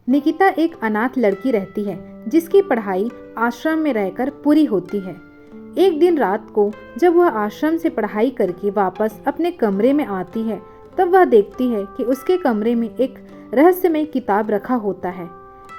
निकिता एक अनाथ लड़की रहती है जिसकी पढ़ाई आश्रम में रहकर पूरी होती है। एक दिन रात को जब वह आश्रम से पढ़ाई करके वापस अपने कमरे में आती है, तब वह देखती है कि उसके कमरे में एक रहस्यमय किताब रखा होता है।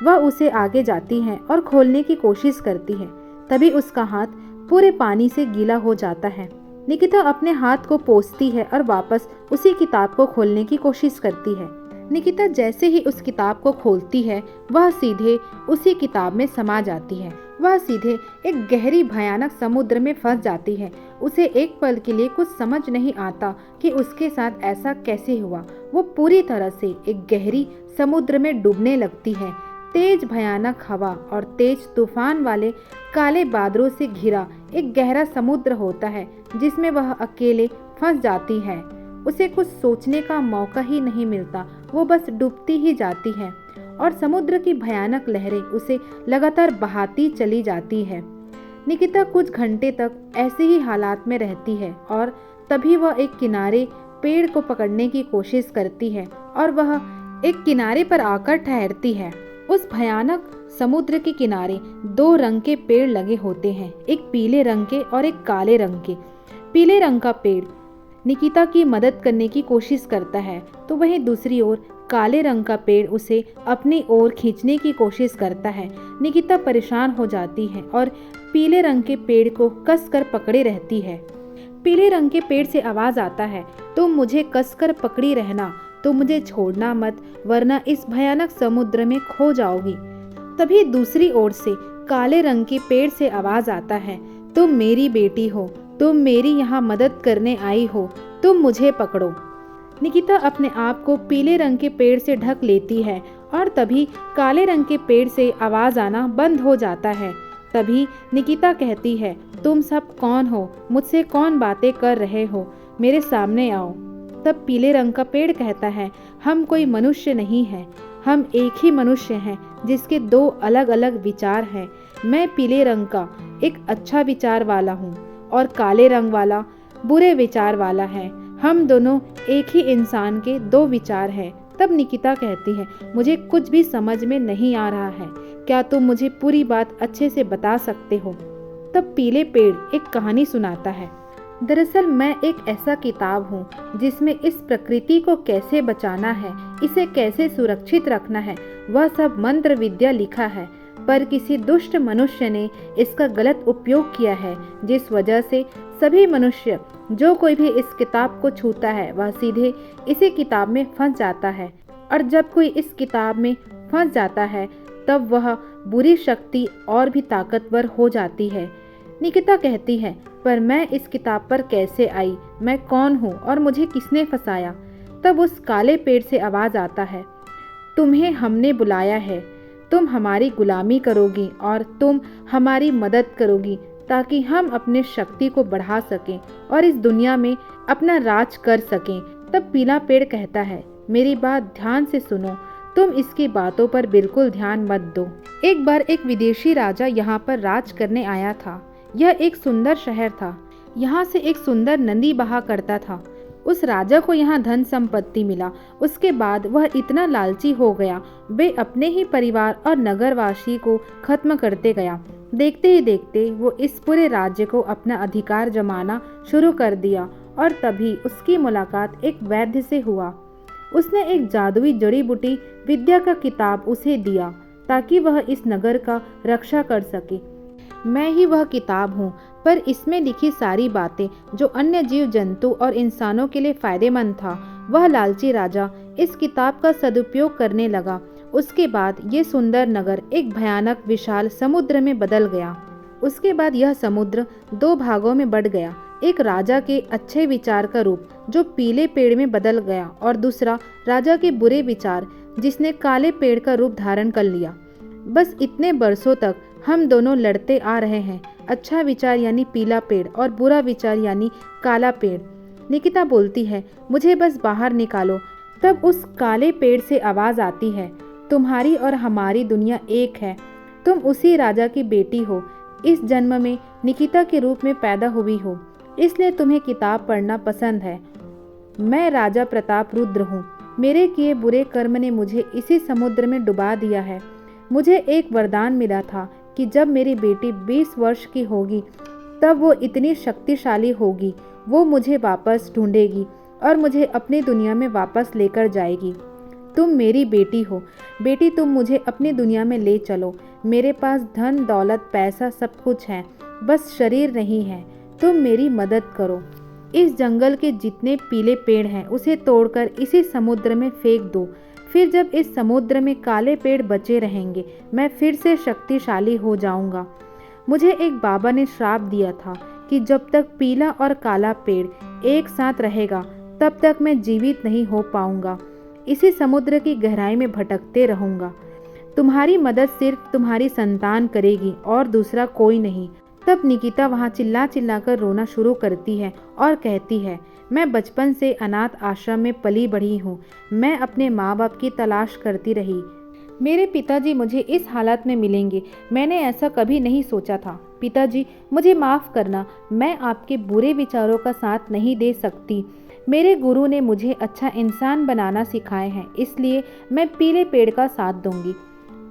वह उसे आगे जाती है और खोलने की कोशिश करती है। तभी उसका हाथ पूरे पानी से गीला हो जाता है। निकिता अपने हाथ को पोंछती है और वापस उसी किताब को खोलने की कोशिश करती है। निकिता जैसे ही उस किताब को खोलती है, वह सीधे उसी किताब में समा जाती है। वह सीधे एक गहरी भयानक समुद्र में फंस जाती है। उसे एक पल के लिए कुछ समझ नहीं आता कि उसके साथ ऐसा कैसे हुआ। वो पूरी तरह से एक गहरी समुद्र में डूबने लगती है। तेज भयानक हवा और तेज तूफान वाले काले बादलों से घिरा एक गहरा समुद्र होता है जिसमें वह अकेले फंस जाती है। उसे कुछ सोचने का मौका ही नहीं मिलता, वो बस डूबती ही जाती है और समुद्र की भयानक लहरें उसे लगातार बहाती चली जाती है। निकिता कुछ घंटे तक ऐसे ही हालात में रहती है और तभी वह एक किनारे पेड़ को पकड़ने की कोशिश करती है और वह एक किनारे पर आकर ठहरती है। उस भयानक समुद्र के किनारे दो रंग के पेड़ लगे होते हैं, एक पीले रंग के और एक काले रंग के। पीले रंग का पेड़ निकिता की मदद करने की कोशिश करता है, तो वहीं दूसरी ओर काले रंग का पेड़ उसे अपनी ओर खींचने की कोशिश करता है। निकिता परेशान हो जाती है और पीले रंग के पेड़ को कसकर पकड़े रहती है। पीले रंग के पेड़ से आवाज आता है, तुम मुझे कसकर पकड़ी रहना, तुम मुझे छोड़ना मत, वरना इस भयानक समुद्र में खो जाओगी। तभी दूसरी ओर से काले रंग के पेड़ से आवाज आता है, तुम मेरी बेटी हो, तुम मेरी यहाँ मदद करने आई हो, तुम मुझे पकड़ो। निकिता अपने आप को पीले रंग के पेड़ से ढक लेती है और तभी काले रंग के पेड़ से आवाज आना बंद हो जाता है। तभी निकिता कहती है, तुम सब कौन हो, मुझसे कौन बातें कर रहे हो, मेरे सामने आओ। तब पीले रंग का पेड़ कहता है, हम कोई मनुष्य नहीं हैं, हम एक ही मनुष्य हैं जिसके दो अलग अलग विचार हैं। मैं पीले रंग का एक अच्छा विचार वाला हूँ और काले रंग वाला बुरे विचार वाला है। हम दोनों एक ही इंसान के दो विचार हैं। तब निकिता कहती है, मुझे कुछ भी समझ में नहीं आ रहा है, क्या तुम मुझे पूरी बात अच्छे से बता सकते हो? तब पीले पेड़ एक कहानी सुनाता है। दरअसल मैं एक ऐसा किताब हूँ जिसमें इस प्रकृति को कैसे बचाना है, इसे कैसे सुरक्षित रखना है, वह सब मंत्र विद्या लिखा है। पर किसी दुष्ट मनुष्य ने इसका गलत उपयोग किया है, जिस वजह से सभी मनुष्य, जो कोई भी इस किताब को छूता है, वह सीधे इसी किताब में फंस जाता है। और जब कोई इस किताब में फंस जाता है, तब वह बुरी शक्ति और भी ताकतवर हो जाती है। निकिता कहती है, पर मैं इस किताब पर कैसे आई, मैं कौन हूँ और मुझे किसने फंसाया? तब उस काले पेड़ से आवाज आता है, तुम्हें हमने बुलाया है, तुम हमारी गुलामी करोगी और तुम हमारी मदद करोगी ताकि हम अपने शक्ति को बढ़ा सकें और इस दुनिया में अपना राज कर सकें। तब पीला पेड़ कहता है, मेरी बात ध्यान से सुनो, तुम इसकी बातों पर बिल्कुल ध्यान मत दो। एक बार एक विदेशी राजा यहाँ पर राज करने आया था। यह एक सुंदर शहर था। यहाँ से एक सुंदर नदी बहा करता था। उस राजा को यहाँ धन संपत्ति मिला। उसके बाद वह इतना लालची हो गया, वे अपने ही परिवार और नगरवासी को खत्म करते गया। देखते ही देखते वो इस पूरे राज्य को अपना अधिकार जमाना शुरू कर दिया और तभी उसकी मुलाकात एक वैद्य से हुआ। उसने एक जादुई जड़ी बूटी विद्या का किताब उसे दिया ताकि वह इस नगर का रक्षा कर सके। मैं ही वह किताब हूँ, पर इसमें लिखी सारी बातें जो अन्य जीव जंतु और इंसानों के लिए फायदेमंद था। वह लालची राजा इस किताब का सदुपयोग करने लगा। उसके बाद ये सुंदर नगर एक भयानक विशाल समुद्र में बदल गया। उसके बाद यह समुद्र दो भागों में बढ़ गया। एक राजा के अच्छे विचार का रूप जो पीले पेड़ में बदल गया और दूसरा राजा के बुरे विचार जिसने काले पेड़ का रूप धारण कर लिया। बस इतने बरसों तक हम दोनों लड़ते आ रहे हैं, अच्छा विचार यानी पीला पेड़ और बुरा विचार यानी काला पेड़। निकिता बोलती है, मुझे बस बाहर निकालो। तब उस काले पेड़ से आवाज आती है, तुम्हारी और हमारी दुनिया एक है, तुम उसी राजा की बेटी हो, इस जन्म में निकिता के रूप में पैदा हुई हो, इसलिए तुम्हें किताब पढ़ना पसंद है। मैं राजा प्रताप रुद्र हूँ, मेरे किए बुरे कर्म ने मुझे इसी समुद्र में डुबा दिया है। मुझे एक वरदान मिला था कि जब मेरी बेटी 20 वर्ष की होगी तब वो इतनी शक्तिशाली होगी, वो मुझे वापस ढूंढेगी और मुझे अपनी दुनिया में वापस लेकर जाएगी। तुम मेरी बेटी हो, बेटी तुम मुझे अपनी दुनिया में ले चलो। मेरे पास धन दौलत पैसा सब कुछ है, बस शरीर नहीं है। तुम मेरी मदद करो। इस जंगल के जितने पीले पेड़ हैं उसे तोड़कर इसी समुद्र में फेंक दो। फिर जब इस समुद्र में काले पेड़ बचे रहेंगे, मैं फिर से शक्तिशाली हो जाऊंगा। मुझे एक बाबा ने श्राप दिया था कि जब तक पीला और काला पेड़ एक साथ रहेगा तब तक मैं जीवित नहीं हो पाऊंगा। इसी समुद्र की गहराई में भटकते रहूंगा। तुम्हारी मदद सिर्फ तुम्हारी संतान करेगी और दूसरा कोई नहीं। तब निकिता वहाँ चिल्ला चिल्ला कर रोना शुरू करती है और कहती है, मैं बचपन से अनाथ आश्रम में पली बढ़ी हूँ। मैं अपने माँ बाप की तलाश करती रही। मेरे पिताजी मुझे इस हालत में मिलेंगे, मैंने ऐसा कभी नहीं सोचा था। पिताजी मुझे माफ़ करना, मैं आपके बुरे विचारों का साथ नहीं दे सकती। मेरे गुरु ने मुझे अच्छा इंसान बनाना सिखाए हैं, इसलिए मैं पीले पेड़ का साथ दूंगी।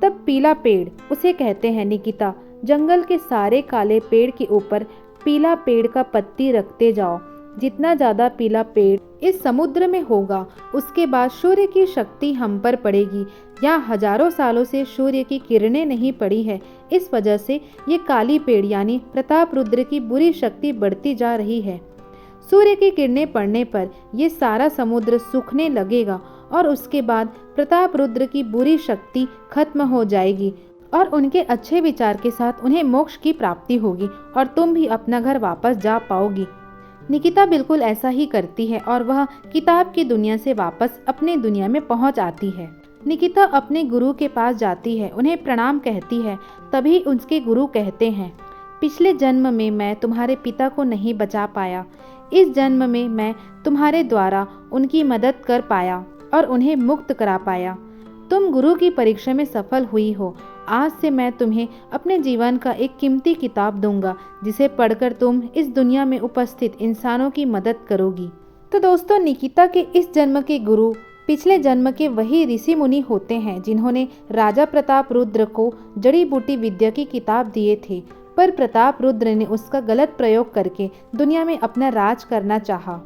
तब पीला पेड़ उसे कहते हैं, निकिता जंगल के सारे काले पेड़ के ऊपर पीला पेड़ का पत्ती रखते जाओ। जितना ज़्यादा पीला पेड़ इस समुद्र में होगा उसके बाद सूर्य की शक्ति हम पर पड़ेगी। यहाँ हजारों सालों से सूर्य की किरणें नहीं पड़ी है, इस वजह से ये काली पेड़ यानी प्रताप रुद्र की बुरी शक्ति बढ़ती जा रही है। सूर्य की किरणें पड़ने पर ये सारा समुद्र सूखने लगेगा और उसके बाद प्रताप रुद्र की बुरी शक्ति खत्म हो जाएगी और उनके अच्छे विचार के साथ उन्हें मोक्ष की प्राप्ति होगी और तुम भी अपना घर वापस जा पाओगी। निकिता बिल्कुल ऐसा ही करती है और वह किताब की दुनिया से वापस अपनी दुनिया में पहुंच आती है। निकिता अपने गुरु के पास जाती है, उन्हें प्रणाम कहती है। तभी उसके गुरु कहते हैं, पिछले जन्म में मैं तुम्हारे पिता को नहीं बचा पाया, इस जन्म में मैं तुम्हारे द्वारा उनकी मदद कर पाया और उन्हें मुक्त करा पाया। तुम गुरु की परीक्षा में सफल हुई हो। आज से मैं तुम्हें अपने जीवन का एक कीमती किताब दूंगा जिसे पढ़कर तुम इस दुनिया में उपस्थित इंसानों की मदद करोगी। तो दोस्तों, निकिता के इस जन्म के गुरु पिछले जन्म के वही ऋषि मुनि होते हैं जिन्होंने राजा प्रताप रुद्र को जड़ी बूटी विद्या की किताब दिए थे, पर प्रताप रुद्र ने उसका गलत प्रयोग करके दुनिया में अपना राज करना चाहा।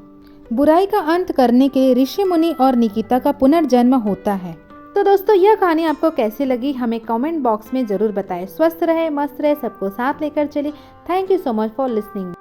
बुराई का अंत करने के लिए ऋषि मुनि और निकिता का पुनर्जन्म होता है। तो दोस्तों, यह कहानी आपको कैसी लगी हमें कमेंट बॉक्स में ज़रूर बताएं। स्वस्थ रहे, मस्त रहे, सबको साथ लेकर चलिए। Thank you so much for listening.